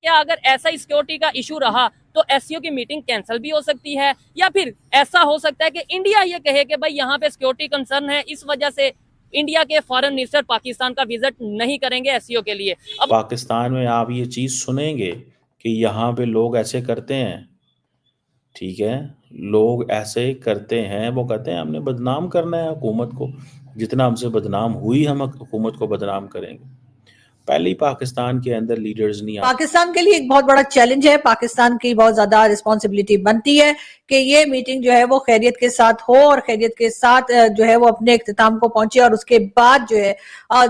क्या अगर ऐसा सिक्योरिटी का इशू रहा तो एससीओ की मीटिंग कैंसिल भी हो सकती है, या फिर ऐसा हो सकता है कि इंडिया ये कहे कि भाई यहाँ पे सिक्योरिटी कंसर्न है, इस वजह से इंडिया के फॉरेन मिनिस्टर पाकिस्तान का विजिट नहीं करेंगे एससीओ के लिए। अब पाकिस्तान में आप ये चीज़ सुनेंगे कि यहाँ पे लोग ऐसे करते हैं, ठीक है, लोग ऐसे करते हैं, वो कहते हैं हमने बदनाम करना है हुकूमत को, जितना हमसे बदनाम हुई हम हुकूमत को बदनाम करेंगे। पहले ही पाकिस्तान के अंदर लीडर्स नहीं आते। पाकिस्तान के लिए एक बहुत बड़ा चैलेंज है, पाकिस्तान की बहुत ज्यादा रिस्पॉन्सिबिलिटी बनती है कि ये मीटिंग जो है वो खैरियत के साथ हो और खैरियत के साथ जो है वो अपने इख्तिताम को पहुंचे, और उसके बाद जो है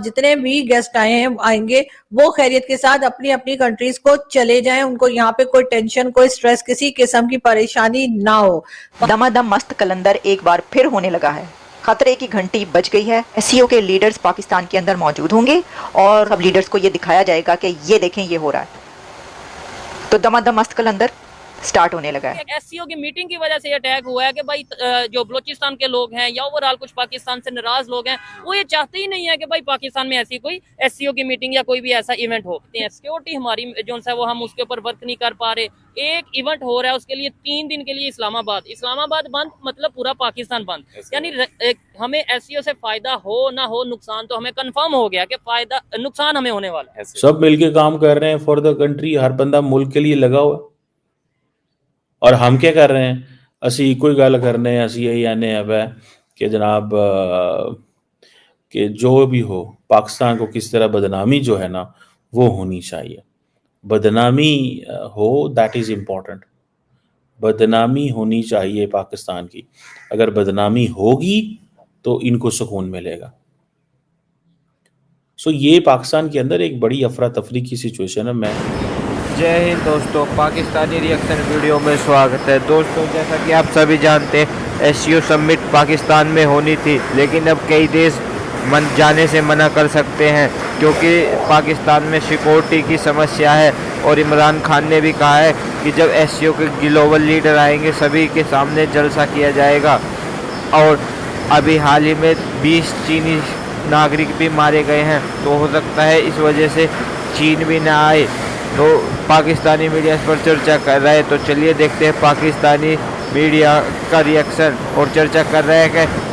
जितने भी गेस्ट आएंगे वो खैरियत के साथ अपनी अपनी कंट्रीज को चले जाएं, उनको यहाँ पे कोई टेंशन, कोई स्ट्रेस, किसी किस्म की परेशानी ना हो। दमादम मस्त कलंदर एक बार फिर होने लगा है। खतरे की घंटी बज गई है। एससीओ के लीडर्स पाकिस्तान के अंदर मौजूद होंगे और सब लीडर्स को ये दिखाया जाएगा कि ये देखें ये हो रहा है। तो दमादम मस्त कलंदर स्टार्ट होने लगा है। एससीओ की मीटिंग की वजह से ये अटैक हुआ है कि भाई जो बलोचिस्तान के लोग हैं या ओवरऑल कुछ पाकिस्तान से नाराज लोग हैं, वो ये चाहते ही नहीं है कि भाई पाकिस्तान में ऐसी कोई एससीओ की मीटिंग या कोई भी ऐसा इवेंट हो। सिक्योरिटी हमारी जो है वो हम उसके ऊपर वर्क नहीं कर पा रहे। एक इवेंट हो रहा है उसके लिए 3 दिन के लिए इस्लामाबाद बंद, मतलब पूरा पाकिस्तान बंद। यानी हमें एससीओ से फायदा हो ना हो, नुकसान तो हमें कंफर्म हो गया कि नुकसान हमें होने वाला है। सब मिलके काम कर रहे हैं फॉर द कंट्री, हर बंदा मुल्क के लिए लगा हुआ, और हम क्या कर रहे हैं, असी कोई गल करने, असी यही आने अब है कि जनाब कि जो भी हो पाकिस्तान को किस तरह बदनामी जो है ना वो होनी चाहिए, बदनामी हो, दैट इज़ इम्पोर्टेंट। बदनामी होनी चाहिए पाकिस्तान की, अगर बदनामी होगी तो इनको सुकून मिलेगा। सो ये पाकिस्तान के अंदर एक बड़ी अफरा तफरी की सिचुएशन है। मैं जय हिंद दोस्तों, पाकिस्तानी रिएक्शन वीडियो में स्वागत है। दोस्तों जैसा कि आप सभी जानते हैं एससीओ समिट पाकिस्तान में होनी थी, लेकिन अब कई देश जाने से मना कर सकते हैं क्योंकि पाकिस्तान में सिक्योरिटी की समस्या है। और इमरान खान ने भी कहा है कि जब एससीओ के ग्लोबल लीडर आएंगे सभी के सामने जलसा किया जाएगा। और अभी हाल ही में 20 चीनी नागरिक भी मारे गए हैं, तो हो सकता है इस वजह से चीन भी ना आए। तो पाकिस्तानी मीडिया इस पर चर्चा कर रहा है, तो चलिए देखते हैं पाकिस्तानी मीडिया का रिएक्शन। और चर्चा कर रहे हैं कि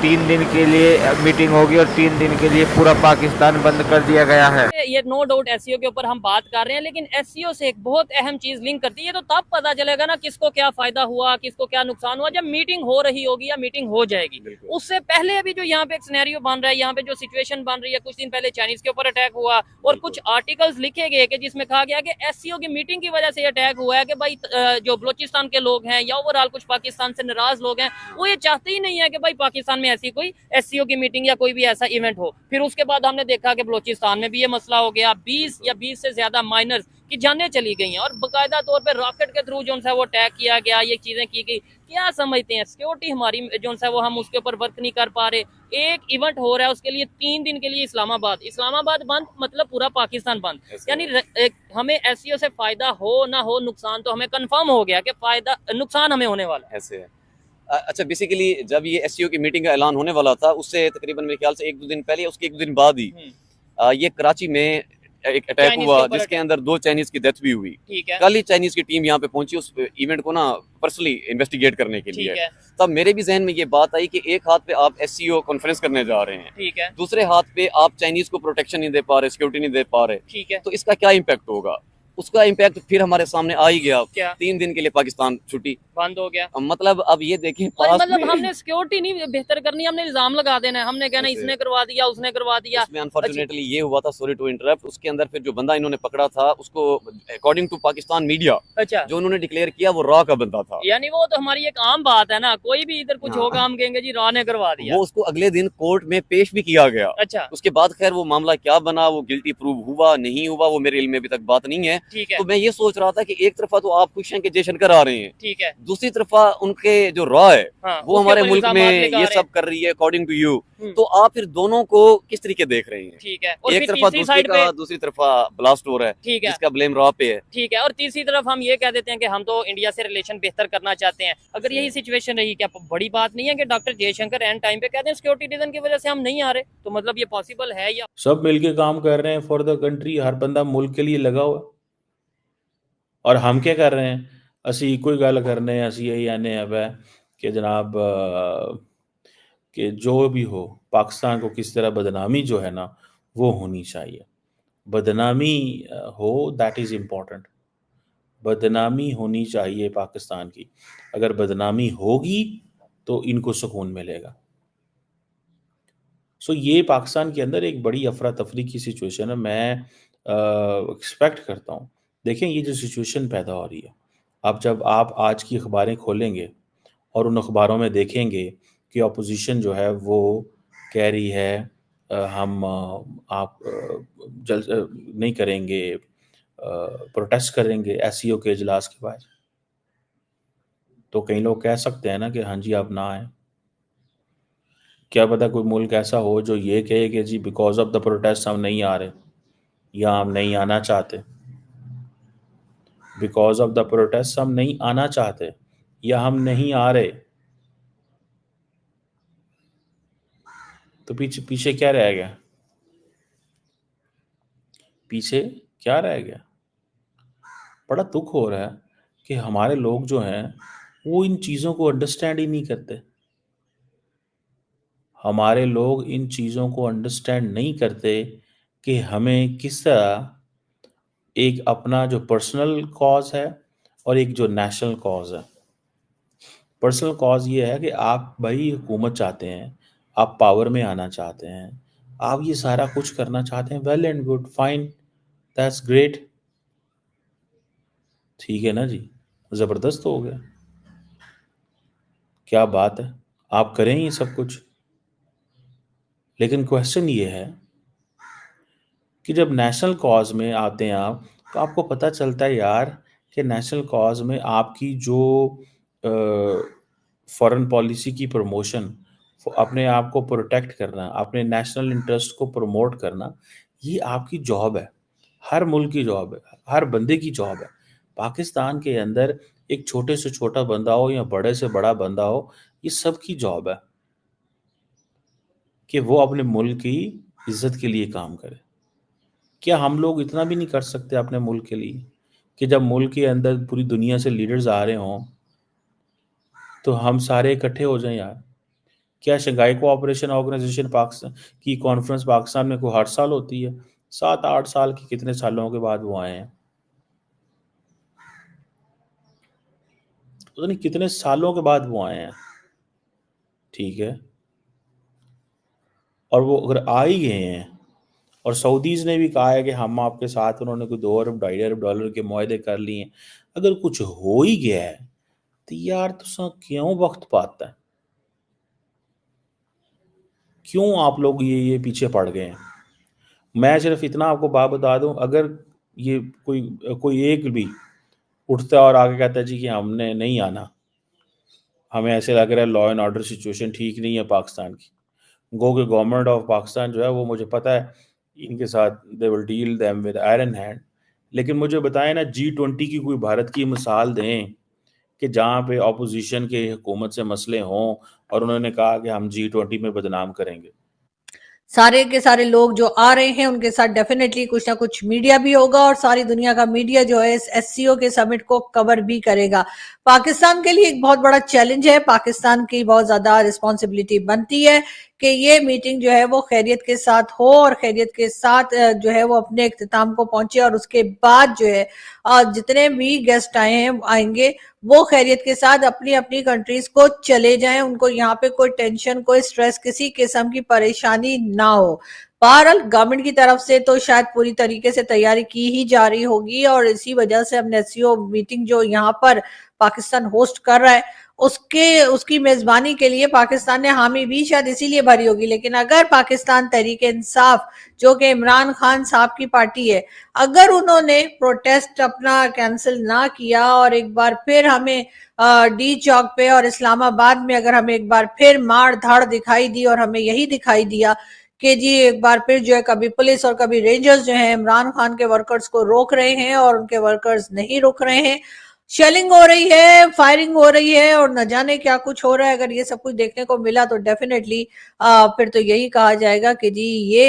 3 दिन के लिए मीटिंग होगी और 3 दिन के लिए पूरा पाकिस्तान बंद कर दिया गया है। ये नो डाउट एससीओ के ऊपर हम बात कर रहे हैं, लेकिन एससीओ से एक बहुत अहम चीज लिंक करती है, तो तब पता चलेगा ना किसको क्या फायदा हुआ, किसको क्या नुकसान हुआ, जब मीटिंग हो रही होगी या मीटिंग हो जाएगी। उससे पहले अभी जो यहाँ पे एक सिनेरियो बन रहा है, यहाँ पे जो सिचुएशन बन रही है, कुछ दिन पहले चाइनीज के ऊपर अटैक हुआ और कुछ आर्टिकल्स लिखे गए कि जिसमें कहा गया कि एससीओ की मीटिंग की वजह से अटैक हुआ है कि भाई जो बलोचिस्तान के लोग हैं या ओवरऑल कुछ पाकिस्तान से नाराज लोग हैं, वो ये चाहते ही नहीं है कि भाई पाकिस्तान में ऐसी कोई एससीओ की मीटिंग या कोई भी ऐसा इवेंट हो। फिर उसके बाद हमने देखा कि बलोचिस्तान में भी ये मसला हो गया, 20 से ज्यादा माइनर्स की जानें चली गई हैं और बाकायदा तौर पे रॉकेट के थ्रू जो है वो अटैक किया गया, ये चीजें की गई। क्या समझते हैं, सिक्योरिटी हमारी जो है वो हम उसके ऊपर वर्क नहीं कर पा रहे। एक इवेंट हो रहा है उसके लिए 3 दिन के लिए इस्लामाबाद बंद, मतलब पूरा पाकिस्तान बंद। यानी हमें एससीओ से फायदा हो ना हो, नुकसान तो हमें कंफर्म हो गया कि नुकसान हमें होने वाला है। ऐसे है। अच्छा, बेसिकली जब ये एससीओ की मीटिंग का ऐलान होने वाला था उससे तकरीबन मेरे ख्याल से 1-2 दिन पहले, उसके 1-2 दिन बाद ही ये कराची में एक अटैक हुआ जिसके अंदर 2 चाइनीज की डेथ भी हुई। कल ही चाइनीज की टीम यहाँ पे पहुंची उस इवेंट को ना पर्सनली इन्वेस्टिगेट करने के लिए। तब मेरे भी जहन में ये बात आई कि एक हाथ पे आप एससीओ कॉन्फ्रेंस करने जा रहे हैं, दूसरे हाथ पे आप चाइनीज को प्रोटेक्शन नहीं दे पा रहे, सिक्योरिटी नहीं दे पा रहे, तो इसका क्या इम्पैक्ट होगा। उसका इम्पैक्ट फिर हमारे सामने आ ही गया। 3 दिन के लिए पाकिस्तान छुट्टी बंद हो गया। मतलब अब ये देखें, मतलब हमने सिक्योरिटी नहीं बेहतर करनी, हमने इल्जाम लगा देना है, हमने कहना इसने करवा दिया, उसने करवा दिया। इसमें अनफॉर्चुनेटली ये हुआ था, सॉरी टू इंटरप्ट, उसके अंदर फिर जो बंदा इन्होंने पकड़ा था उसको अकॉर्डिंग टू पाकिस्तान मीडिया जो उन्होंने डिक्लेयर किया वो रॉ का बंदा था। यानी वो तो हमारी एक आम बात है ना, कोई भी इधर कुछ होगा हम कहेंगे जी रॉ ने करवा दिया। वो उसको अगले दिन कोर्ट में पेश भी किया गया। अच्छा, उसके बाद खैर वो मामला क्या बना, वो गिल्टी प्रूव हुआ नहीं हुआ, वो मेरे इल्म में अभी तक बात नहीं है। तो मैं ये सोच रहा था कि एक तरफा तो आप खुश हैं कि जयशंकर आ रहे हैं, ठीक है, दूसरी तरफा उनके जो रॉ है वो हमारे मुल्क में ये सब कर रही है अकॉर्डिंग टू यू। तो आप फिर दोनों को किस तरीके देख रहे हैं? ठीक है, एक तरफा दूसरी तरफा ब्लास्ट हो रहा है, ठीक है, जिसका ब्लेम रॉ पे है, ठीक है, और तीसरी तरफ हम ये कह देते हैं कि हम तो इंडिया से रिलेशन बेहतर करना चाहते हैं। अगर यही सिचुएशन रही, क्या बड़ी बात नहीं है कि डॉक्टर जयशंकर एंड टाइम पे कहते हैं सिक्योरिटी रीजन की वजह से हम नहीं आ रहे, तो मतलब ये पॉसिबल है? या सब मिलके काम कर रहे हैं फॉर द कंट्री, हर बंदा मुल्क के लिए लगा हुआ, और हम क्या कर रहे हैं, ਅਸੀਂ कोई गल करने ਅਸੀਂ यही आने अब है कि जनाब कि जो भी हो पाकिस्तान को किस तरह बदनामी जो है ना वो होनी चाहिए, बदनामी हो, दैट इज़ इम्पोर्टेंट। बदनामी होनी चाहिए पाकिस्तान की, अगर बदनामी होगी तो इनको सुकून मिलेगा। सो ये पाकिस्तान के अंदर एक बड़ी अफरा तफरी की सिचुएशन है। मैं एक्सपेक्ट करता हूँ, देखें ये जो सिचुएशन पैदा हो रही है, अब जब आप आज की अखबारें खोलेंगे और उन अखबारों में देखेंगे कि अपोजिशन जो है वो कह रही है हम आप नहीं करेंगे, प्रोटेस्ट करेंगे एससीओ के इजलास के बाद, तो कई लोग कह सकते हैं ना कि हाँ जी आप ना आए। क्या पता कोई मुल्क ऐसा हो जो ये कहे कि जी बिकॉज ऑफ द प्रोटेस्ट हम नहीं आ रहे या हम नहीं आना चाहते, बिकॉज ऑफ द प्रोटेस्ट हम नहीं आना चाहते या हम नहीं आ रहे, तो पीछे पीछे क्या रह गया? पीछे क्या रह गया? बड़ा दुख हो रहा है कि हमारे लोग जो हैं वो इन चीज़ों को अंडरस्टैंड ही नहीं करते। हमारे लोग इन चीज़ों को अंडरस्टैंड नहीं करते कि हमें किस तरह एक अपना जो पर्सनल कॉज है और एक जो नेशनल कॉज है। पर्सनल कॉज ये है कि आप भाई हुकूमत चाहते हैं, आप पावर में आना चाहते हैं, आप ये सारा कुछ करना चाहते हैं, well and good, fine, that's great, ठीक है ना जी, ज़बरदस्त हो गया, क्या बात है, आप करें ये सब कुछ। लेकिन क्वेश्चन ये है कि जब नेशनल कॉज में आते हैं आप, तो आपको पता चलता है यार कि नेशनल कॉज में आपकी जो फॉरेन पॉलिसी की प्रमोशन, अपने आप को प्रोटेक्ट करना, अपने नेशनल इंटरेस्ट को प्रमोट करना, ये आपकी जॉब है, हर मुल्क की जॉब है, हर बंदे की जॉब है। पाकिस्तान के अंदर एक छोटे से छोटा बंदा हो या बड़े से बड़ा बंदा हो, ये सबकी जॉब है कि वो अपने मुल्क की इज्जत के लिए काम करे। क्या हम लोग इतना भी नहीं कर सकते अपने मुल्क के लिए कि जब मुल्क के अंदर पूरी दुनिया से लीडर्स आ रहे हों तो हम सारे इकट्ठे हो जाएं यार? क्या शंघाई कोऑपरेशन ऑर्गेनाइजेशन पाकिस्तान की कॉन्फ्रेंस पाकिस्तान में कोई हर साल होती है? 7-8 साल की कितने सालों के बाद वो आए हैं, पता नहीं कितने सालों के बाद वो आए हैं, ठीक है। और वो अगर आ ही गए हैं और सऊदीज़ ने भी कहा है कि हम आपके साथ, उन्होंने कोई 2 अरब 2.5 अरब डॉलर के मुआहदे कर लिए हैं, अगर कुछ हो ही गया है तो यार तुसा क्यों वक्त पाता है, क्यों आप लोग ये पीछे पड़ गए हैं? मैं सिर्फ इतना आपको बात बता दूं, अगर ये कोई एक भी उठता है और आगे कहता है जी कि हमने नहीं आना, हमें ऐसे लग रहा है लॉ एंड ऑर्डर सिचुएशन ठीक नहीं है पाकिस्तान की, गो के गवर्नमेंट ऑफ पाकिस्तान जो है वो, मुझे पता है इनके साथ they will deal them with iron hand, लेकिन मुझे बताएं ना G20 की कोई भारत की मिसाल दें कि जहाँ पे अपोजिशन के हुकूमत से मसले हों और उन्होंने कहा कि हम G20 में बदनाम करेंगे। सारे के सारे लोग जो आ रहे हैं उनके साथ डेफिनेटली कुछ ना कुछ मीडिया भी होगा और सारी दुनिया का मीडिया जो है इस एससीओ के समिट को कवर भी करेगा। पाकिस्तान के लिए एक बहुत बड़ा चैलेंज है, पाकिस्तान की बहुत ज्यादा रिस्पॉन्सिबिलिटी बनती है कि ये मीटिंग जो है वो खैरियत के साथ हो और खैरियत के साथ जो है वो अपने इख्तिताम को पहुंचे और उसके बाद जो है जितने भी गेस्ट आए हैं आएंगे वो खैरियत के साथ अपनी अपनी कंट्रीज को चले जाएं, उनको यहाँ पे कोई टेंशन, कोई स्ट्रेस, किसी किस्म की परेशानी ना हो। बहरहाल गवर्नमेंट की तरफ से तो शायद पूरी तरीके से तैयारी की ही जा रही होगी और इसी वजह से हमने एससीओ मीटिंग जो यहाँ पर पाकिस्तान होस्ट कर रहा है उसकी मेजबानी के लिए पाकिस्तान ने हामी भी शायद इसीलिए भरी होगी। लेकिन अगर पाकिस्तान तहरीक इंसाफ जो कि इमरान खान साहब की पार्टी है, अगर उन्होंने प्रोटेस्ट अपना कैंसिल ना किया और एक बार फिर हमें डी चौक पे और इस्लामाबाद में अगर हमें एक बार फिर मार धाड़ दिखाई दी और हमें यही दिखाई दिया कि जी एक बार फिर जो है कभी पुलिस और कभी रेंजर्स जो है इमरान खान के वर्कर्स को रोक रहे हैं और उनके वर्कर्स नहीं रुक रहे हैं, शेलिंग हो रही है, फायरिंग हो रही है और न जाने क्या कुछ हो रहा है। अगर ये सब कुछ देखने को मिला तो डेफिनेटली फिर तो यही कहा जाएगा कि जी ये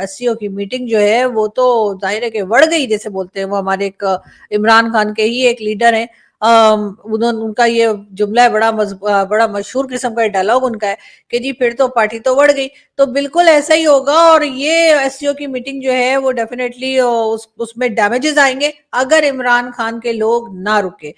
एससीओ की मीटिंग जो है वो तो जाहिर है कि बढ़ गई, जैसे बोलते हैं। वो हमारे एक इमरान खान के ही एक लीडर हैं, उनका ये जुमला है, बड़ा मशहूर किस्म का डायलॉग उनका है कि जी फिर तो पार्टी तो बढ़ गई। तो बिल्कुल ऐसा ही होगा और ये एससीओ की मीटिंग जो है वो डेफिनेटली उसमें डैमेजेस आएंगे अगर इमरान खान के लोग ना रुके।